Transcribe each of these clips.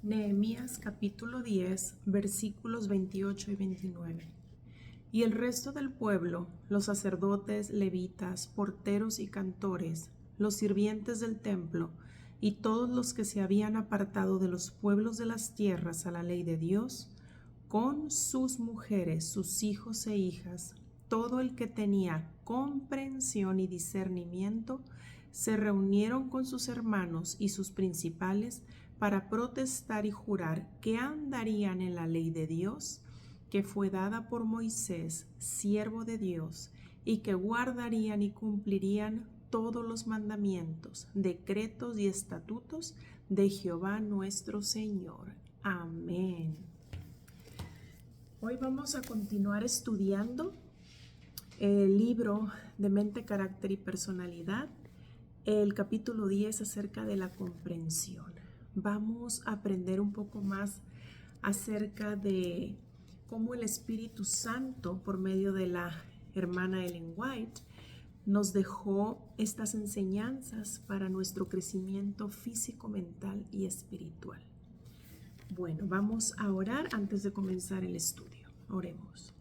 Nehemías capítulo 10, versículos 28 y 29. Y el resto del pueblo, los sacerdotes, levitas, porteros y cantores, los sirvientes del templo, y todos los que se habían apartado de los pueblos de las tierras a la ley de Dios, con sus mujeres, sus hijos e hijas, todo el que tenía comprensión y discernimiento, se reunieron con sus hermanos y sus principales para protestar y jurar que andarían en la ley de Dios, que fue dada por Moisés, siervo de Dios, y que guardarían y cumplirían todos los mandamientos, decretos y estatutos de Jehová nuestro Señor. Amén. Hoy vamos a continuar estudiando el libro de Mente, Carácter y Personalidad, el capítulo 10 acerca de la comprensión. Vamos a aprender un poco más acerca de cómo el Espíritu Santo, por medio de la hermana Ellen White, nos dejó estas enseñanzas para nuestro crecimiento físico, mental y espiritual. Bueno, vamos a orar antes de comenzar el estudio. Oremos.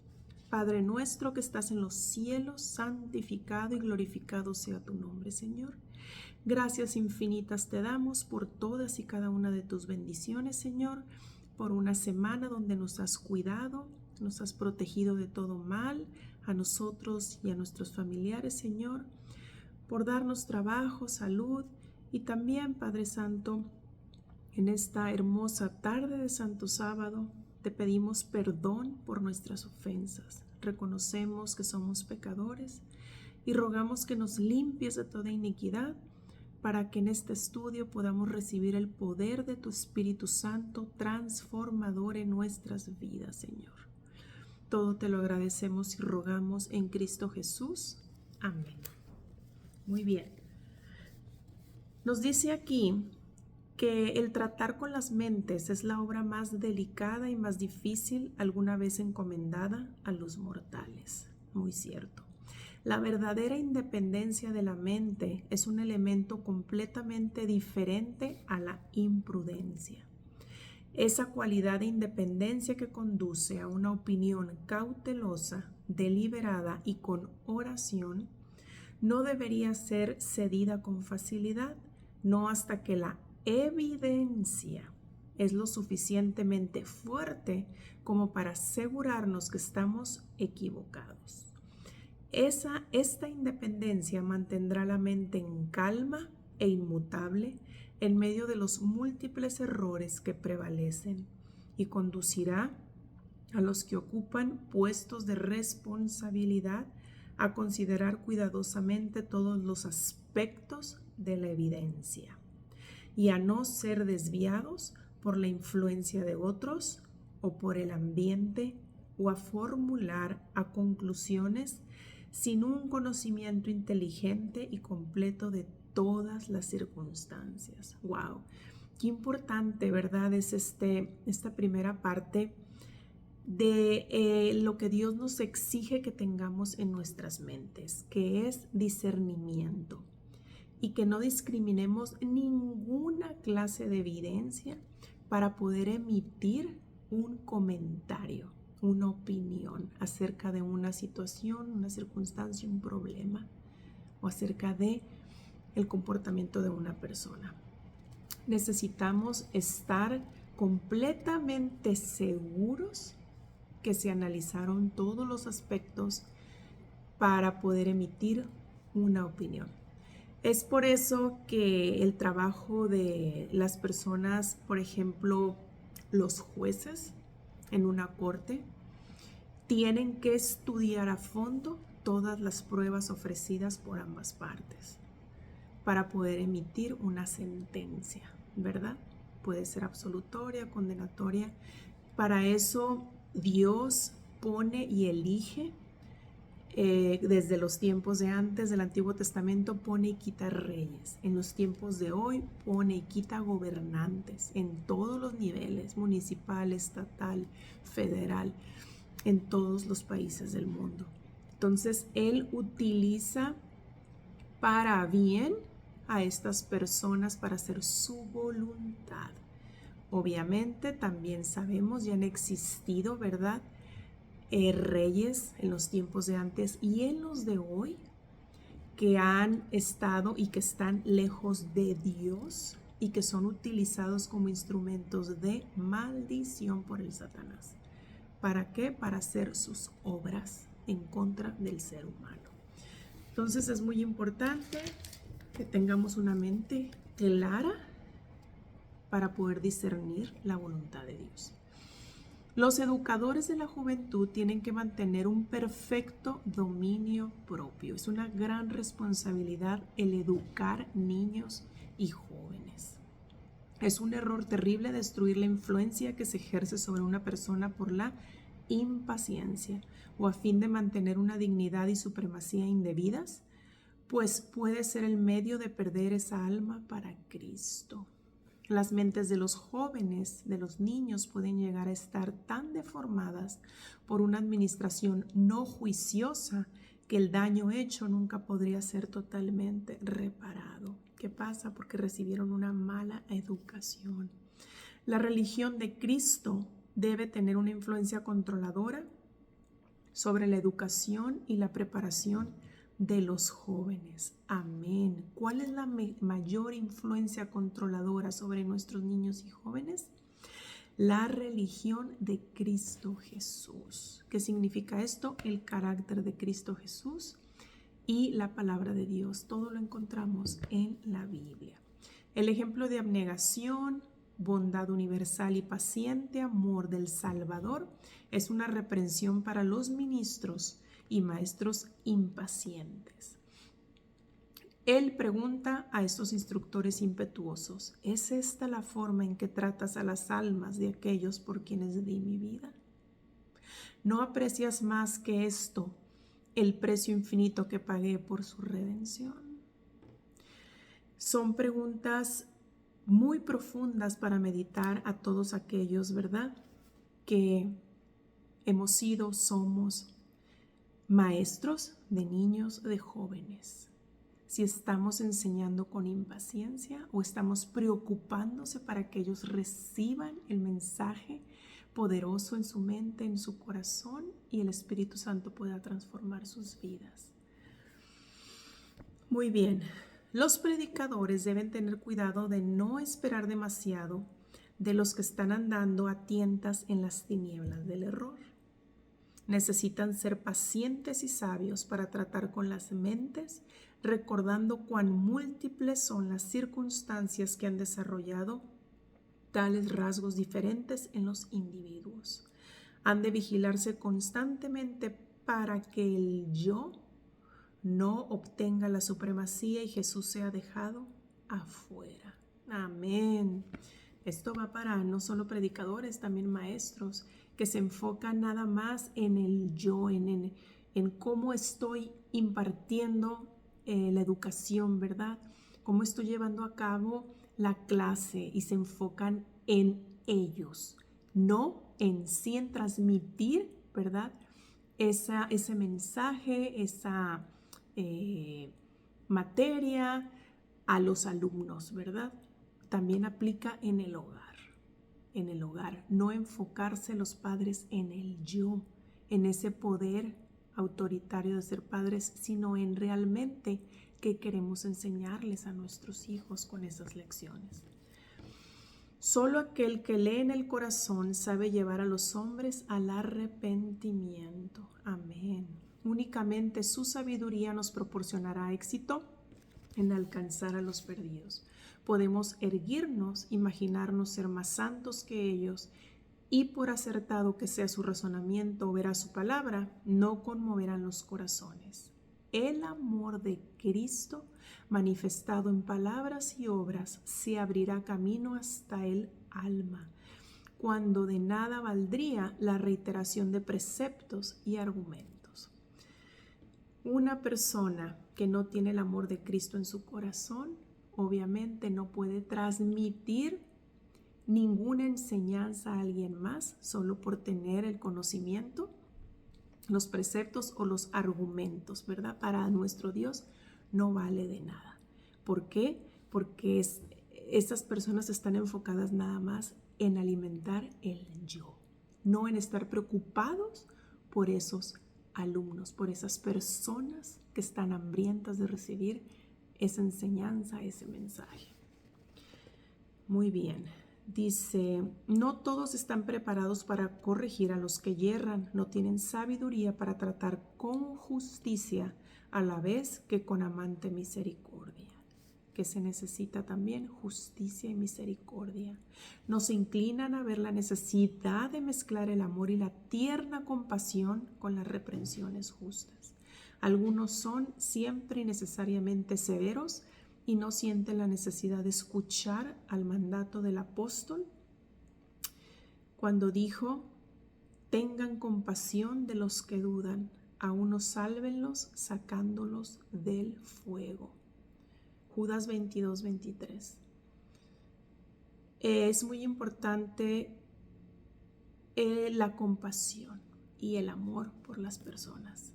Padre nuestro que estás en los cielos, santificado y glorificado sea tu nombre, Señor. Gracias infinitas te damos por todas y cada una de tus bendiciones, Señor, por una semana donde nos has cuidado, nos has protegido de todo mal, a nosotros y a nuestros familiares, Señor, por darnos trabajo, salud y también, Padre Santo, en esta hermosa tarde de Santo Sábado, te pedimos perdón por nuestras ofensas. Reconocemos que somos pecadores y rogamos que nos limpies de toda iniquidad para que en este estudio podamos recibir el poder de tu Espíritu Santo transformador en nuestras vidas, Señor. Todo te lo agradecemos y rogamos en Cristo Jesús. Amén. Muy bien. Nos dice aquí que el tratar con las mentes es la obra más delicada y más difícil alguna vez encomendada a los mortales. Muy cierto. La verdadera independencia de la mente es un elemento completamente diferente a la imprudencia. Esa cualidad de independencia que conduce a una opinión cautelosa, deliberada y con oración, no debería ser cedida con facilidad, no hasta que la evidencia es lo suficientemente fuerte como para asegurarnos que estamos equivocados. Esta independencia mantendrá la mente en calma e inmutable en medio de los múltiples errores que prevalecen y conducirá a los que ocupan puestos de responsabilidad a considerar cuidadosamente todos los aspectos de la evidencia y a no ser desviados por la influencia de otros o por el ambiente o a formular a conclusiones sin un conocimiento inteligente y completo de todas las circunstancias. ¡Wow! Qué importante, ¿verdad? Es esta primera parte de lo que Dios nos exige que tengamos en nuestras mentes, que es discernimiento, y que no discriminemos ninguna clase de evidencia para poder emitir un comentario, una opinión acerca de una situación, una circunstancia, un problema o acerca de el comportamiento de una persona. Necesitamos estar completamente seguros que se analizaron todos los aspectos para poder emitir una opinión. Es por eso que el trabajo de las personas, por ejemplo, los jueces en una corte, tienen que estudiar a fondo todas las pruebas ofrecidas por ambas partes para poder emitir una sentencia, ¿verdad? Puede ser absolutoria, condenatoria. Para eso Dios pone y elige desde los tiempos de antes del Antiguo Testamento, pone y quita reyes. En los tiempos de hoy pone y quita gobernantes en todos los niveles, municipal, estatal, federal, en todos los países del mundo. Entonces Él utiliza para bien a estas personas para hacer su voluntad. Obviamente también sabemos, ya han existido, ¿verdad? Reyes en los tiempos de antes y en los de hoy que han estado y que están lejos de Dios y que son utilizados como instrumentos de maldición por el Satanás. ¿Para qué? Para hacer sus obras en contra del ser humano. Entonces es muy importante que tengamos una mente clara para poder discernir la voluntad de Dios. Los educadores de la juventud tienen que mantener un perfecto dominio propio. Es una gran responsabilidad el educar niños y jóvenes. Es un error terrible destruir la influencia que se ejerce sobre una persona por la impaciencia o a fin de mantener una dignidad y supremacía indebidas, pues puede ser el medio de perder esa alma para Cristo. Las mentes de los jóvenes, de los niños, pueden llegar a estar tan deformadas por una administración no juiciosa que el daño hecho nunca podría ser totalmente reparado. ¿Qué pasa? Porque recibieron una mala educación. La religión de Cristo debe tener una influencia controladora sobre la educación y la preparación de los jóvenes. Amén. ¿Cuál es la mayor influencia controladora sobre nuestros niños y jóvenes? La religión de Cristo Jesús. ¿Qué significa esto? El carácter de Cristo Jesús y la palabra de Dios. Todo lo encontramos en la Biblia. El ejemplo de abnegación, bondad universal y paciente amor del Salvador es una reprensión para los ministros y maestros impacientes. Él pregunta a estos instructores impetuosos: ¿es esta la forma en que tratas a las almas de aquellos por quienes di mi vida? ¿No aprecias más que esto el precio infinito que pagué por su redención? Son preguntas muy profundas para meditar a todos aquellos, ¿verdad?, que hemos sido, somos maestros de niños, de jóvenes. Si estamos enseñando con impaciencia o estamos preocupándose para que ellos reciban el mensaje poderoso en su mente, en su corazón, y el Espíritu Santo pueda transformar sus vidas. Muy bien, los predicadores deben tener cuidado de no esperar demasiado de los que están andando a tientas en las tinieblas del error. Necesitan ser pacientes y sabios para tratar con las mentes, recordando cuán múltiples son las circunstancias que han desarrollado tales rasgos diferentes en los individuos. Han de vigilarse constantemente para que el yo no obtenga la supremacía y Jesús sea dejado afuera. Amén. Esto va para no solo predicadores, también maestros, que se enfocan nada más en el yo, en cómo estoy impartiendo la educación, ¿verdad? Cómo estoy llevando a cabo la clase, y se enfocan en ellos, no en sí, en transmitir, ¿verdad?, ese mensaje, esa materia a los alumnos, ¿verdad? También aplica en el hogar. En el hogar, no enfocarse los padres en el yo, en ese poder autoritario de ser padres, sino en realmente qué queremos enseñarles a nuestros hijos con esas lecciones. Solo aquel que lee en el corazón sabe llevar a los hombres al arrepentimiento. Amén. Únicamente su sabiduría nos proporcionará éxito en alcanzar a los perdidos. Podemos erguirnos, imaginarnos ser más santos que ellos, y por acertado que sea su razonamiento o verá su palabra, no conmoverán los corazones. El amor de Cristo, manifestado en palabras y obras, se abrirá camino hasta el alma, cuando de nada valdría la reiteración de preceptos y argumentos. Una persona que no tiene el amor de Cristo en su corazón, obviamente no puede transmitir ninguna enseñanza a alguien más solo por tener el conocimiento, los preceptos o los argumentos, ¿verdad? Para nuestro Dios no vale de nada. ¿Por qué? Porque estas personas están enfocadas nada más en alimentar el yo, no en estar preocupados por esos alumnos, por esas personas que están hambrientas de recibir esa enseñanza, ese mensaje. Muy bien. Dice, no todos están preparados para corregir a los que yerran, no tienen sabiduría para tratar con justicia a la vez que con amante misericordia. Que se necesita también justicia y misericordia. No se inclinan a ver la necesidad de mezclar el amor y la tierna compasión con las reprensiones justas. Algunos son siempre y necesariamente severos y no sienten la necesidad de escuchar al mandato del apóstol cuando dijo, tengan compasión de los que dudan, a unos sálvenlos sacándolos del fuego. Judas 22-23. Es muy importante la compasión y el amor por las personas,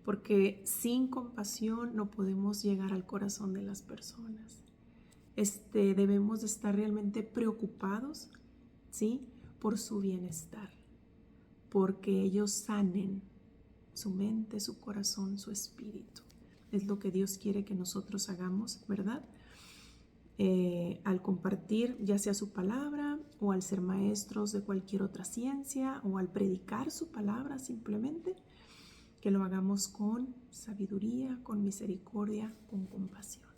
porque sin compasión no podemos llegar al corazón de las personas. Debemos de estar realmente preocupados, ¿sí?, por su bienestar, porque ellos sanen su mente, su corazón, su espíritu. Es lo que Dios quiere que nosotros hagamos, ¿verdad? Al compartir ya sea su palabra o al ser maestros de cualquier otra ciencia o al predicar su palabra simplemente, que lo hagamos con sabiduría, con misericordia, con compasión.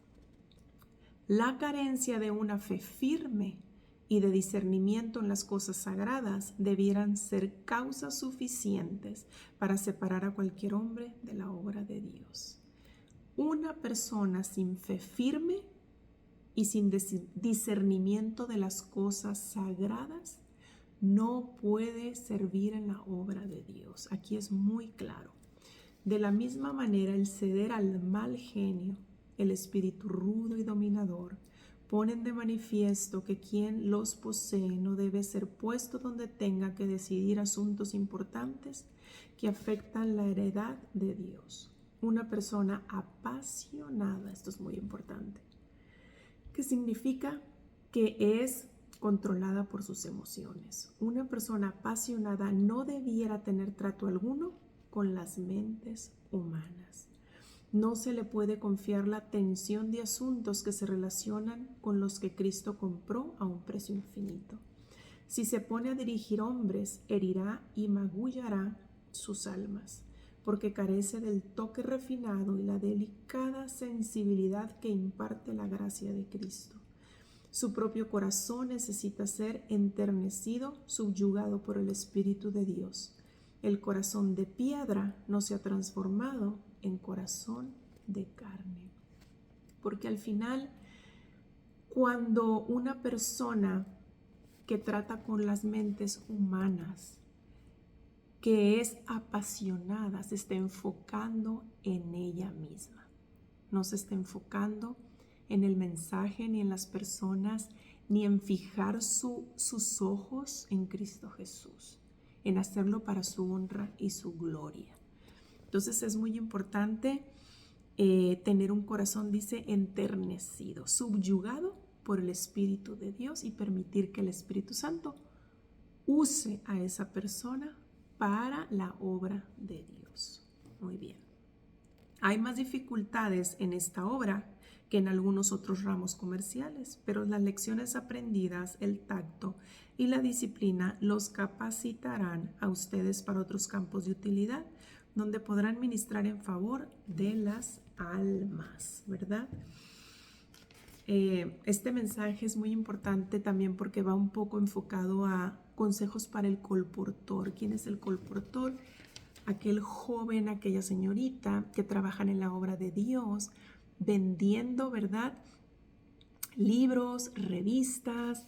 La carencia de una fe firme y de discernimiento en las cosas sagradas debieran ser causas suficientes para separar a cualquier hombre de la obra de Dios. Una persona sin fe firme y sin discernimiento de las cosas sagradas no puede servir en la obra de Dios. Aquí es muy claro. De la misma manera, el ceder al mal genio, el espíritu rudo y dominador, ponen de manifiesto que quien los posee no debe ser puesto donde tenga que decidir asuntos importantes que afectan la heredad de Dios. Una persona apasionada, esto es muy importante, que significa que es controlada por sus emociones. Una persona apasionada no debiera tener trato alguno con las mentes humanas. No se le puede confiar la atención de asuntos que se relacionan con los que Cristo compró a un precio infinito. Si se pone a dirigir hombres, herirá y magullará sus almas, porque carece del toque refinado y la delicada sensibilidad que imparte la gracia de Cristo. Su propio corazón necesita ser enternecido, subyugado por el Espíritu de Dios. El corazón de piedra no se ha transformado en corazón de carne. Porque al final, cuando una persona que trata con las mentes humanas, que es apasionada, se está enfocando en ella misma. No se está enfocando en el mensaje, ni en las personas, ni en fijar sus ojos en Cristo Jesús, en hacerlo para su honra y su gloria. Entonces es muy importante tener un corazón, dice, enternecido, subyugado por el Espíritu de Dios y permitir que el Espíritu Santo use a esa persona para la obra de Dios. Muy bien. Hay más dificultades en esta obra que en algunos otros ramos comerciales, pero las lecciones aprendidas, el tacto y la disciplina los capacitarán a ustedes para otros campos de utilidad, donde podrán ministrar en favor de las almas, ¿verdad? Este mensaje es muy importante también porque va un poco enfocado a consejos para el colportor. ¿Quién es el colportor? Aquel joven, aquella señorita que trabajan en la obra de Dios, vendiendo, ¿verdad?, libros, revistas,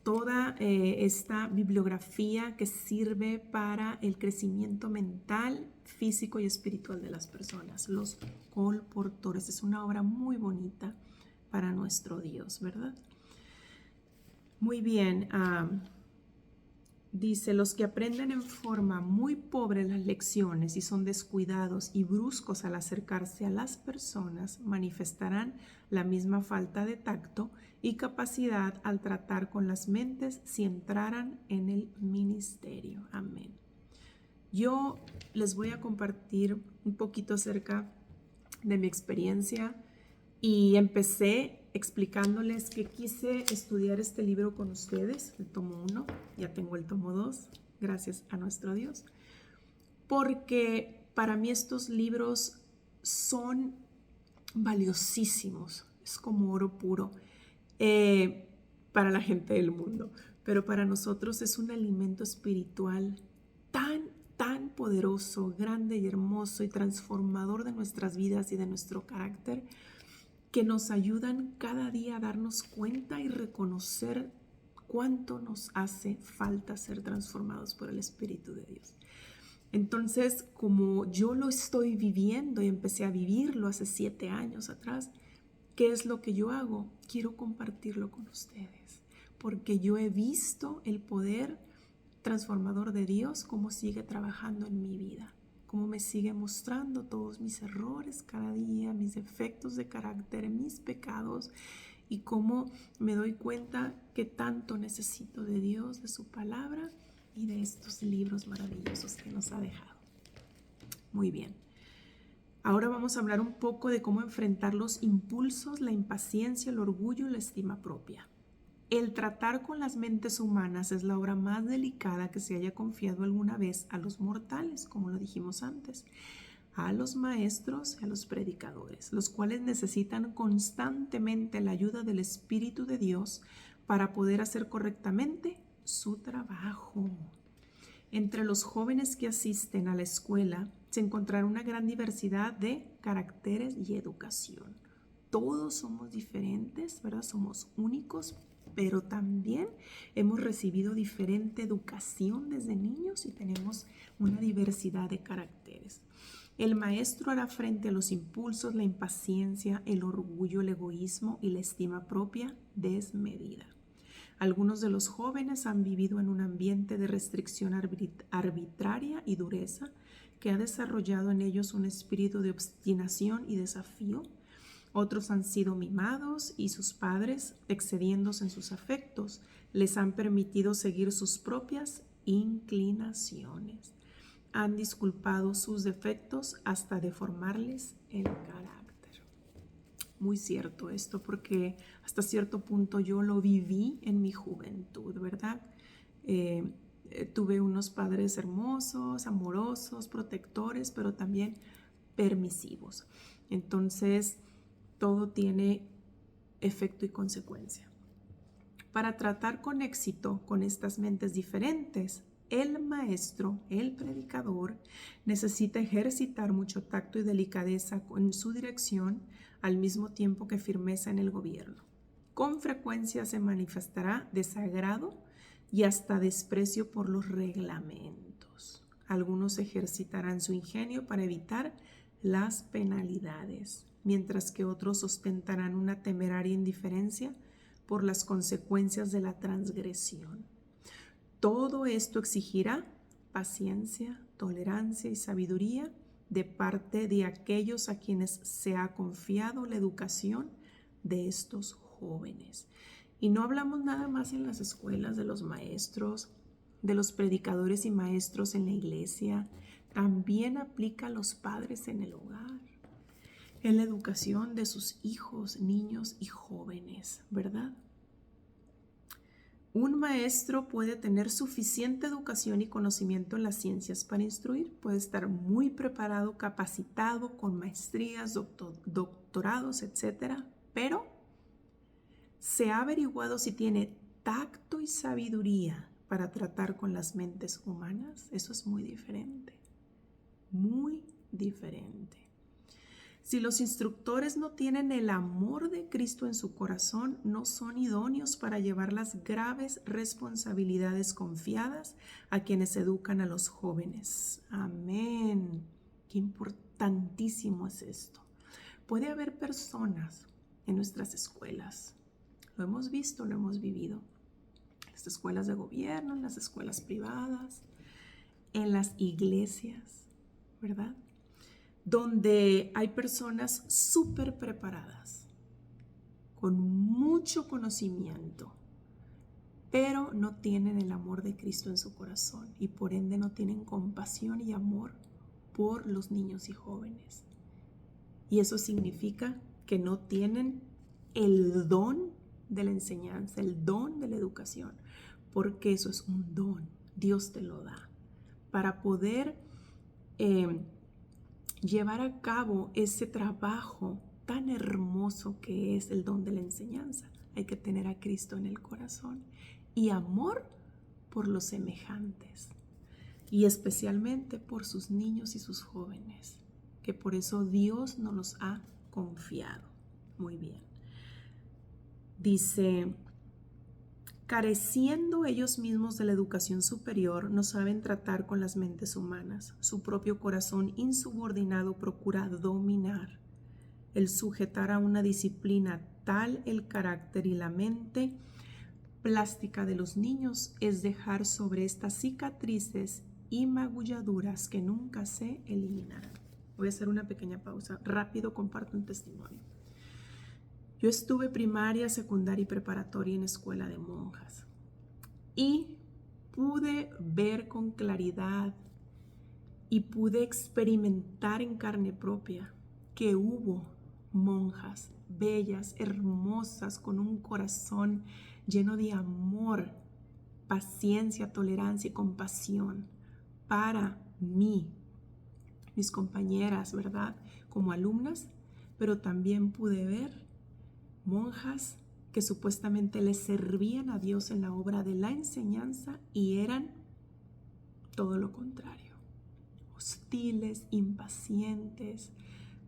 toda esta bibliografía que sirve para el crecimiento mental, físico y espiritual de las personas. Los colportores. Es una obra muy bonita para nuestro Dios, ¿verdad? Muy bien. Dice, los que aprenden en forma muy pobre las lecciones y son descuidados y bruscos al acercarse a las personas manifestarán la misma falta de tacto y capacidad al tratar con las mentes si entraran en el ministerio. Amén. Yo les voy a compartir un poquito acerca de mi experiencia y empecé explicándoles que quise estudiar este libro con ustedes, el tomo 1, ya tengo el tomo 2, gracias a nuestro Dios, porque para mí estos libros son valiosísimos, es como oro puro para la gente del mundo, pero para nosotros es un alimento espiritual tan poderoso, grande y hermoso y transformador de nuestras vidas y de nuestro carácter, que nos ayudan cada día a darnos cuenta y reconocer cuánto nos hace falta ser transformados por el Espíritu de Dios. Entonces, como yo lo estoy viviendo y empecé a vivirlo hace 7 años atrás, ¿qué es lo que yo hago? Quiero compartirlo con ustedes, porque yo he visto el poder transformador de Dios, cómo sigue trabajando en mi vida, cómo me sigue mostrando todos mis errores cada día, mis defectos de carácter, mis pecados, y cómo me doy cuenta que tanto necesito de Dios, de su palabra y de estos libros maravillosos que nos ha dejado. Muy bien. Ahora vamos a hablar un poco de cómo enfrentar los impulsos, la impaciencia, el orgullo y la estima propia. El tratar con las mentes humanas es la obra más delicada que se haya confiado alguna vez a los mortales, como lo dijimos antes, a los maestros y a los predicadores, los cuales necesitan constantemente la ayuda del Espíritu de Dios para poder hacer correctamente su trabajo. Entre los jóvenes que asisten a la escuela se encontrará una gran diversidad de caracteres y educación. Todos somos diferentes, ¿verdad? Somos únicos, pero también hemos recibido diferente educación desde niños y tenemos una diversidad de caracteres. El maestro hará frente a los impulsos, la impaciencia, el orgullo, el egoísmo y la estima propia desmedida. Algunos de los jóvenes han vivido en un ambiente de restricción arbitraria y dureza que ha desarrollado en ellos un espíritu de obstinación y desafío. Otros han sido mimados y sus padres, excediéndose en sus afectos, les han permitido seguir sus propias inclinaciones. Han disculpado sus defectos hasta deformarles el carácter. Muy cierto esto, porque hasta cierto punto yo lo viví en mi juventud, ¿verdad? Tuve unos padres hermosos, amorosos, protectores, pero también permisivos. Entonces, todo tiene efecto y consecuencia. Para tratar con éxito con estas mentes diferentes, el maestro, el predicador, necesita ejercitar mucho tacto y delicadeza en su dirección, al mismo tiempo que firmeza en el gobierno. Con frecuencia se manifestará desagrado y hasta desprecio por los reglamentos. Algunos ejercitarán su ingenio para evitar las penalidades, mientras que otros ostentarán una temeraria indiferencia por las consecuencias de la transgresión. Todo esto exigirá paciencia, tolerancia y sabiduría de parte de aquellos a quienes se ha confiado la educación de estos jóvenes. Y no hablamos nada más en las escuelas de los maestros, de los predicadores y maestros en la iglesia, también aplica a los padres en el hogar, en la educación de sus hijos, niños y jóvenes, ¿verdad? Un maestro puede tener suficiente educación y conocimiento en las ciencias para instruir, puede estar muy preparado, capacitado, con maestrías, doctorados, etc. Pero se ha averiguado si tiene tacto y sabiduría para tratar con las mentes humanas. Eso es muy diferente, muy diferente. Si los instructores no tienen el amor de Cristo en su corazón, no son idóneos para llevar las graves responsabilidades confiadas a quienes educan a los jóvenes. Amén. Qué importantísimo es esto. Puede haber personas en nuestras escuelas, lo hemos visto, lo hemos vivido, las escuelas de gobierno, en las escuelas privadas, en las iglesias, ¿verdad? Donde hay personas súper preparadas, con mucho conocimiento, pero no tienen el amor de Cristo en su corazón y por ende no tienen compasión y amor por los niños y jóvenes. Y eso significa que no tienen el don de la enseñanza, el don de la educación, porque eso es un don, Dios te lo da. Para poder llevar a cabo ese trabajo tan hermoso que es el don de la enseñanza, hay que tener a Cristo en el corazón y amor por los semejantes y especialmente por sus niños y sus jóvenes, que por eso Dios nos los ha confiado. Muy bien. Dice, careciendo ellos mismos de la educación superior, no saben tratar con las mentes humanas. Su propio corazón insubordinado procura dominar. El sujetar a una disciplina tal el carácter y la mente plástica de los niños es dejar sobre estas cicatrices y magulladuras que nunca se eliminarán. Voy a hacer una pequeña pausa. Rápido comparto un testimonio. Yo estuve primaria, secundaria y preparatoria en escuela de monjas y pude ver con claridad y pude experimentar en carne propia que hubo monjas bellas, hermosas, con un corazón lleno de amor, paciencia, tolerancia y compasión para mí, mis compañeras, ¿verdad? Como alumnas, pero también pude ver monjas que supuestamente le servían a Dios en la obra de la enseñanza y eran todo lo contrario, hostiles, impacientes,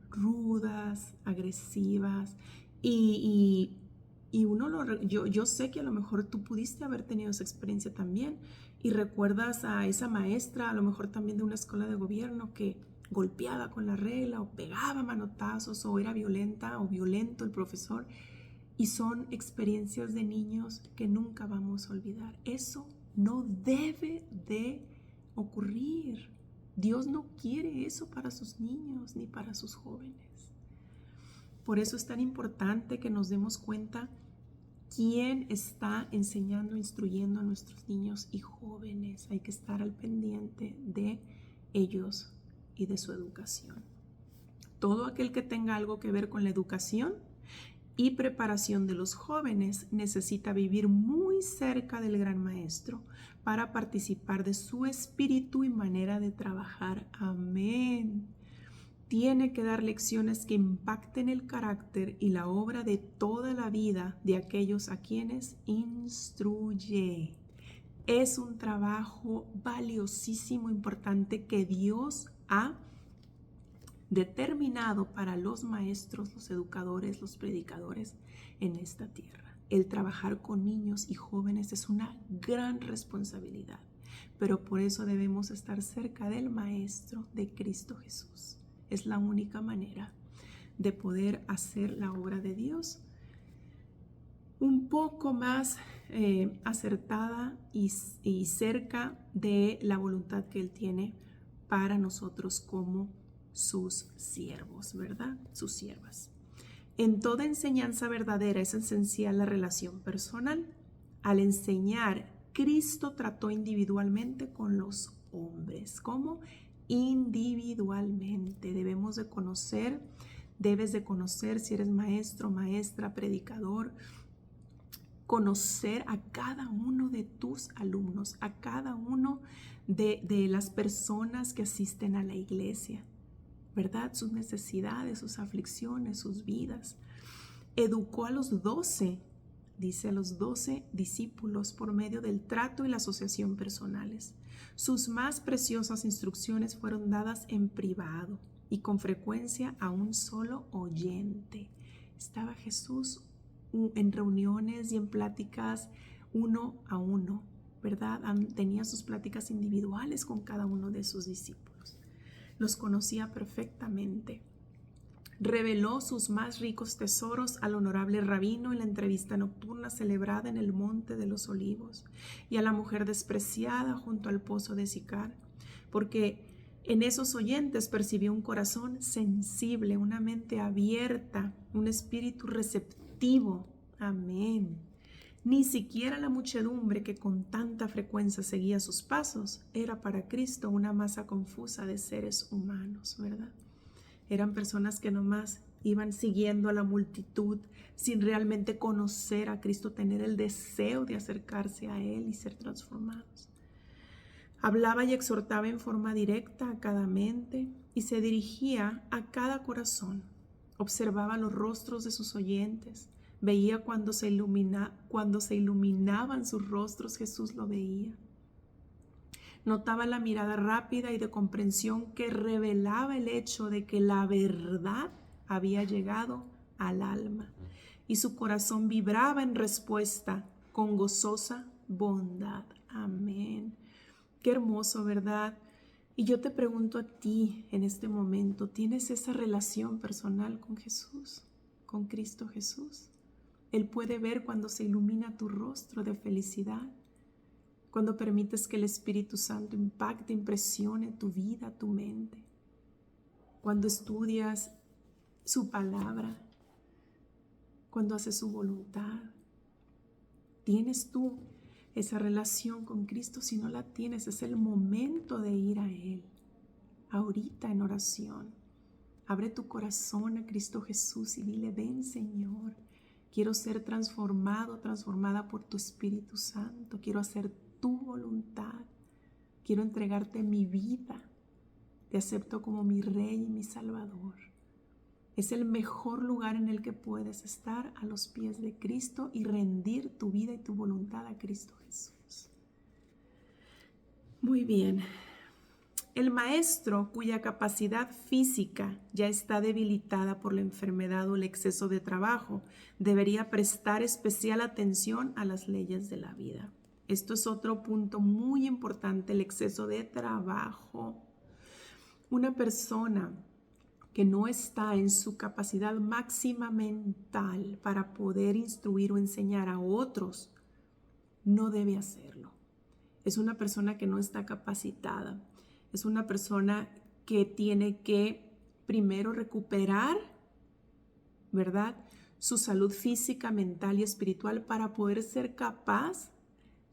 rudas, agresivas y yo sé que a lo mejor tú pudiste haber tenido esa experiencia también y recuerdas a esa maestra, a lo mejor también de una escuela de gobierno que golpeaba con la regla o pegaba manotazos o era violenta o violento el profesor, y son experiencias de niños que nunca vamos a olvidar. Eso no debe de ocurrir. Dios no quiere eso para sus niños ni para sus jóvenes. Por eso es tan importante que nos demos cuenta quién está enseñando, instruyendo a nuestros niños y jóvenes. Hay que estar al pendiente de ellos y de su educación. Todo aquel que tenga algo que ver con la educación y preparación de los jóvenes necesita vivir muy cerca del Gran Maestro para participar de su espíritu y manera de trabajar. Amén. Tiene que dar lecciones que impacten el carácter y la obra de toda la vida de aquellos a quienes instruye. Es un trabajo valiosísimo, importante que Dios ha determinado para los maestros, los educadores, los predicadores en esta tierra. El trabajar con niños y jóvenes es una gran responsabilidad, pero por eso debemos estar cerca del Maestro, de Cristo Jesús. Es la única manera de poder hacer la obra de Dios un poco más acertada y cerca de la voluntad que Él tiene para nosotros como sus siervos, ¿verdad? Sus siervas. En toda enseñanza verdadera es esencial la relación personal. Al enseñar, Cristo trató individualmente con los hombres. ¿Cómo? Individualmente. Debes de conocer si eres maestro, maestra, predicador, conocer a cada uno de tus alumnos, a cada uno de las personas que asisten a la iglesia, ¿verdad? Sus necesidades, sus aflicciones, sus vidas. Educó a los 12, dice a los 12 discípulos por medio del trato y la asociación personales. Sus más preciosas instrucciones fueron dadas en privado y con frecuencia a un solo oyente. Estaba Jesús en reuniones y en pláticas uno a uno, ¿verdad? Tenía sus pláticas individuales con cada uno de sus discípulos. Los conocía perfectamente. reveló sus más ricos tesoros al honorable rabino en la entrevista nocturna celebrada en el Monte de los Olivos y a la mujer despreciada junto al pozo de Sicar, porque en esos oyentes percibió un corazón sensible, una mente abierta, un espíritu receptivo. Amén. Ni siquiera la muchedumbre que con tanta frecuencia seguía sus pasos era para Cristo una masa confusa de seres humanos, ¿verdad? Eran personas que nomás iban siguiendo a la multitud sin realmente conocer a Cristo, tener el deseo de acercarse a Él y ser transformados. Hablaba y exhortaba en forma directa a cada mente y se dirigía a cada corazón. Observaba los rostros de sus oyentes. Veía cuando se iluminaban sus rostros, Jesús lo veía. Notaba la mirada rápida y de comprensión que revelaba el hecho de que la verdad había llegado al alma y su corazón vibraba en respuesta con gozosa bondad. Amén. Qué hermoso, ¿verdad? Y yo te pregunto a ti en este momento, ¿tienes esa relación personal con Jesús, con Cristo Jesús? Él puede ver cuando se ilumina tu rostro de felicidad, cuando permites que el Espíritu Santo impacte, impresione tu vida, tu mente, cuando estudias su palabra, cuando haces su voluntad. ¿Tienes tú esa relación con Cristo? Si no la tienes, es el momento de ir a Él, ahorita en oración. Abre tu corazón a Cristo Jesús y dile: ven, Señor, quiero ser transformado, transformada por tu Espíritu Santo, quiero hacer tu voluntad, quiero entregarte mi vida, te acepto como mi Rey y mi Salvador. Es el mejor lugar en el que puedes estar, a los pies de Cristo, y rendir tu vida y tu voluntad a Cristo Jesús. Muy bien. El maestro cuya capacidad física ya está debilitada por la enfermedad o el exceso de trabajo debería prestar especial atención a las leyes de la vida. Esto es otro punto muy importante, el exceso de trabajo. Una persona que no está en su capacidad máxima mental para poder instruir o enseñar a otros, no debe hacerlo. Es una persona que no está capacitada. Es una persona que tiene que primero recuperar, ¿verdad?, su salud física, mental y espiritual para poder ser capaz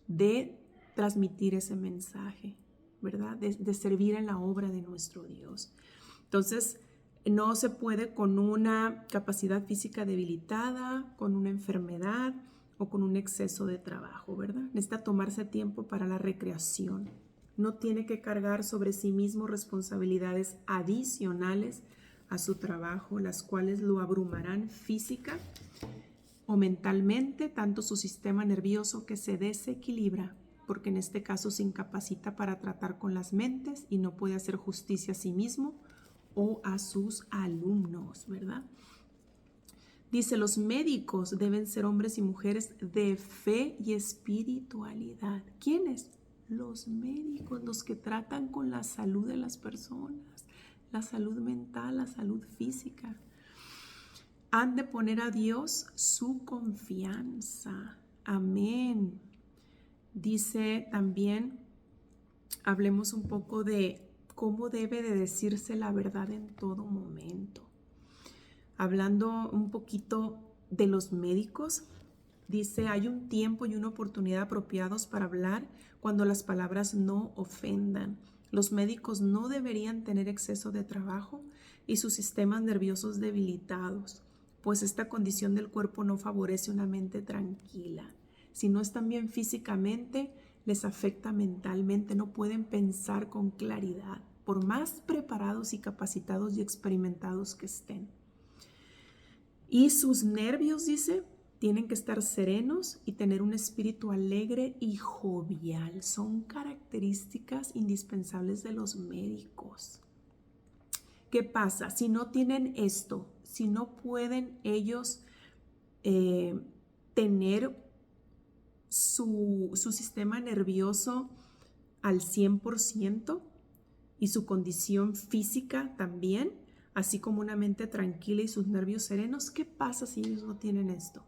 de transmitir ese mensaje, ¿verdad?, de servir en la obra de nuestro Dios. Entonces, no se puede con una capacidad física debilitada, con una enfermedad o con un exceso de trabajo, ¿verdad? Necesita tomarse tiempo para la recreación. No tiene que cargar sobre sí mismo responsabilidades adicionales a su trabajo, las cuales lo abrumarán física o mentalmente, tanto su sistema nervioso que se desequilibra, porque en este caso se incapacita para tratar con las mentes y no puede hacer justicia a sí mismo o a sus alumnos, ¿verdad? Dice, los médicos deben ser hombres y mujeres de fe y espiritualidad. ¿Quiénes? Los médicos, los que tratan con la salud de las personas, la salud mental, la salud física. Han de poner a Dios su confianza. Amén. Dice también, hablemos un poco de cómo debe de decirse la verdad en todo momento. Hablando un poquito de los médicos, dice, hay un tiempo y una oportunidad apropiados para hablar cuando las palabras no ofendan. Los médicos no deberían tener exceso de trabajo y sus sistemas nerviosos debilitados, pues esta condición del cuerpo no favorece una mente tranquila. Si no están bien físicamente, les afecta mentalmente, no pueden pensar con claridad, por más preparados y capacitados y experimentados que estén. Y sus nervios, dice, tienen que estar serenos y tener un espíritu alegre y jovial. Son características indispensables de los médicos. ¿Qué pasa? Si no tienen esto, si no pueden ellos tener su sistema nervioso al 100% y su condición física también, así como una mente tranquila y sus nervios serenos. ¿Qué pasa si ellos no tienen esto?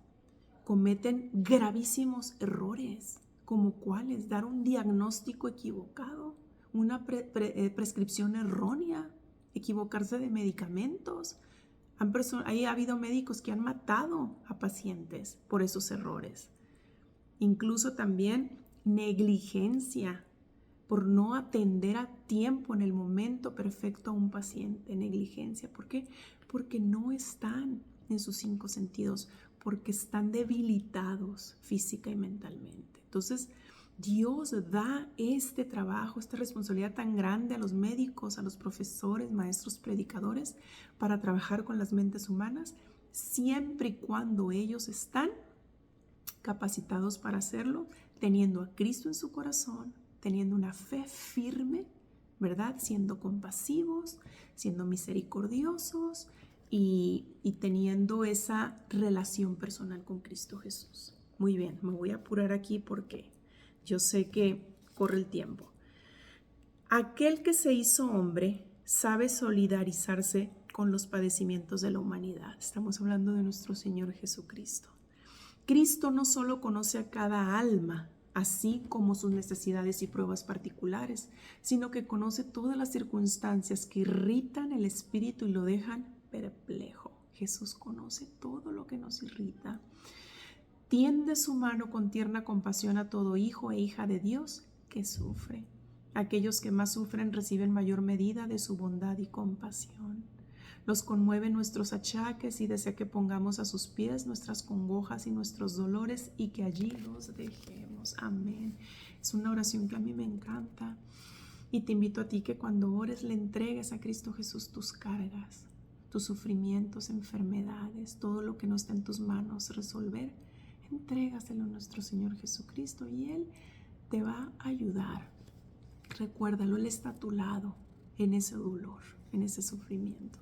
Cometen gravísimos errores, como cuáles: dar un diagnóstico equivocado, una prescripción errónea, equivocarse de medicamentos. Ahí ha habido médicos que han matado a pacientes por esos errores. Incluso también negligencia, por no atender a tiempo en el momento perfecto a un paciente. Negligencia, ¿por qué? Porque no están en sus 5 sentidos, porque están debilitados física y mentalmente. Entonces, Dios da este trabajo, esta responsabilidad tan grande a los médicos, a los profesores, maestros, predicadores, para trabajar con las mentes humanas, siempre y cuando ellos están capacitados para hacerlo, teniendo a Cristo en su corazón, teniendo una fe firme, ¿verdad? Siendo compasivos, siendo misericordiosos y teniendo esa relación personal con Cristo Jesús. Muy bien, me voy a apurar aquí porque yo sé que corre el tiempo. Aquel que se hizo hombre sabe solidarizarse con los padecimientos de la humanidad. Estamos hablando de nuestro Señor Jesucristo. Cristo no solo conoce a cada alma, así como sus necesidades y pruebas particulares, sino que conoce todas las circunstancias que irritan el espíritu y lo dejan perplejo. Jesús conoce todo lo que nos irrita. Tiende su mano con tierna compasión a todo hijo e hija de Dios que sufre. Aquellos que más sufren reciben mayor medida de su bondad y compasión. Los conmueven nuestros achaques y desea que pongamos a sus pies nuestras congojas y nuestros dolores y que allí los dejemos. Amén. Es una oración que a mí me encanta y te invito a ti que cuando ores le entregues a Cristo Jesús tus cargas, tus sufrimientos, enfermedades, todo lo que no está en tus manos resolver. Entrégaselo a nuestro Señor Jesucristo y Él te va a ayudar. Recuérdalo, Él está a tu lado en ese dolor, en ese sufrimiento.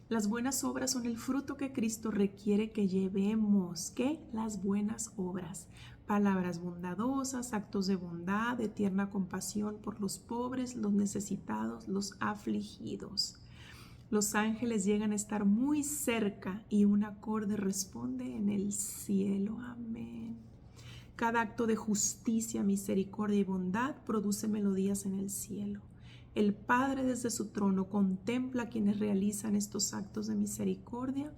Las buenas obras son el fruto que Cristo requiere que llevemos. ¿Qué? Las buenas obras. Palabras bondadosas, actos de bondad, de tierna compasión por los pobres, los necesitados, los afligidos. Los ángeles llegan a estar muy cerca y un acorde responde en el cielo. Amén. Cada acto de justicia, misericordia y bondad produce melodías en el cielo. El Padre desde su trono contempla a quienes realizan estos actos de misericordia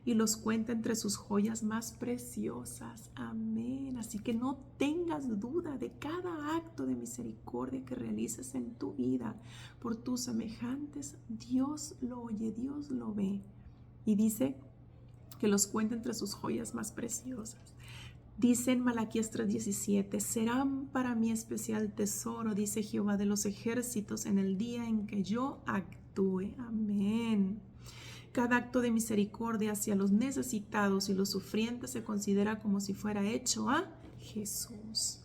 y los cuenta entre sus joyas más preciosas. Amén. Así que no tengas duda de cada acto de misericordia que realices en tu vida por tus semejantes. Dios lo oye, Dios lo ve. Y dice que los cuenta entre sus joyas más preciosas. Dice en Malaquías 3:17, serán para mí especial tesoro, dice Jehová de los ejércitos, en el día en que yo actúe. Amén. Cada acto de misericordia hacia los necesitados y los sufrientes se considera como si fuera hecho a Jesús.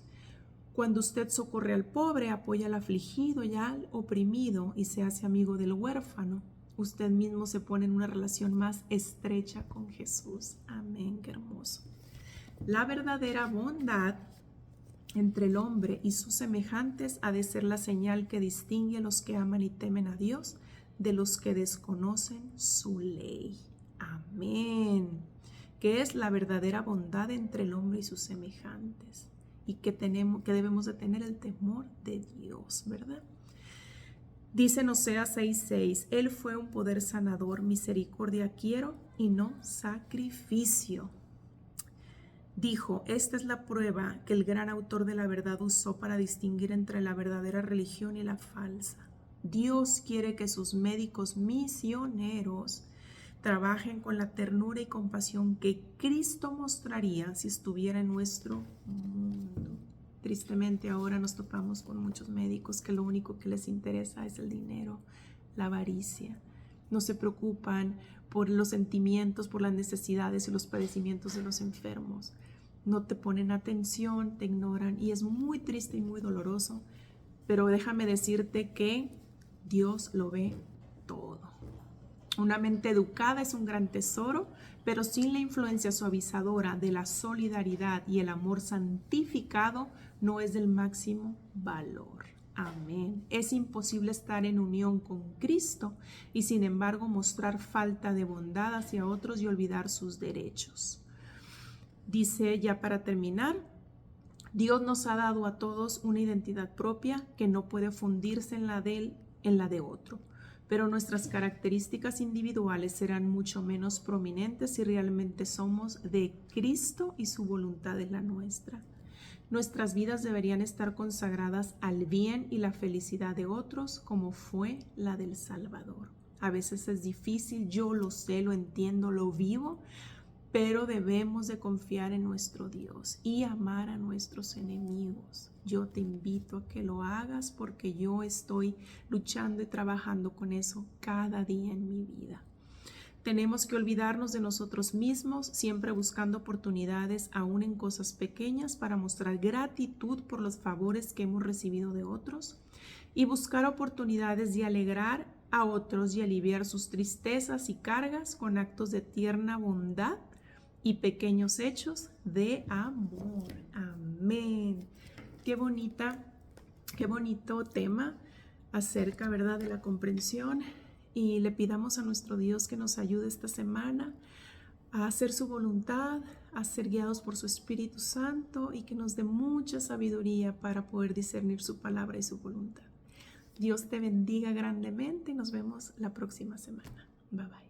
Cuando usted socorre al pobre, apoya al afligido y al oprimido y se hace amigo del huérfano, usted mismo se pone en una relación más estrecha con Jesús. Amén, qué hermoso. La verdadera bondad entre el hombre y sus semejantes ha de ser la señal que distingue a los que aman y temen a Dios de los que desconocen su ley. Amén. Que es la verdadera bondad entre el hombre y sus semejantes y que debemos de tener el temor de Dios, ¿verdad? Dice en Oseas 6:6, Él fue un poder sanador, misericordia quiero y no sacrificio. Dijo, esta es la prueba que el gran autor de la verdad usó para distinguir entre la verdadera religión y la falsa. Dios quiere que sus médicos misioneros trabajen con la ternura y compasión que Cristo mostraría si estuviera en nuestro mundo. Tristemente ahora nos topamos con muchos médicos que lo único que les interesa es el dinero, la avaricia. No se preocupan por los sentimientos, por las necesidades y los padecimientos de los enfermos. No te ponen atención, te ignoran y es muy triste y muy doloroso. Pero déjame decirte que Dios lo ve todo. Una mente educada es un gran tesoro, pero sin la influencia suavizadora de la solidaridad y el amor santificado no es del máximo valor. Amén. Es imposible estar en unión con Cristo y sin embargo mostrar falta de bondad hacia otros y olvidar sus derechos. Dice ya para terminar, Dios nos ha dado a todos una identidad propia que no puede fundirse en la de él, en la de otro. Pero nuestras características individuales serán mucho menos prominentes si realmente somos de Cristo y su voluntad es la nuestra. Nuestras vidas deberían estar consagradas al bien y la felicidad de otros como fue la del Salvador. A veces es difícil, yo lo sé, lo entiendo, lo vivo, pero debemos de confiar en nuestro Dios y amar a nuestros enemigos. Yo te invito a que lo hagas porque yo estoy luchando y trabajando con eso cada día en mi vida. Tenemos que olvidarnos de nosotros mismos, siempre buscando oportunidades, aún en cosas pequeñas, para mostrar gratitud por los favores que hemos recibido de otros y buscar oportunidades de alegrar a otros y aliviar sus tristezas y cargas con actos de tierna bondad y pequeños hechos de amor. Amén. Qué bonito tema acerca, ¿verdad?, de la comprensión. Y le pidamos a nuestro Dios que nos ayude esta semana a hacer su voluntad, a ser guiados por su Espíritu Santo y que nos dé mucha sabiduría para poder discernir su palabra y su voluntad. Dios te bendiga grandemente y nos vemos la próxima semana. Bye bye.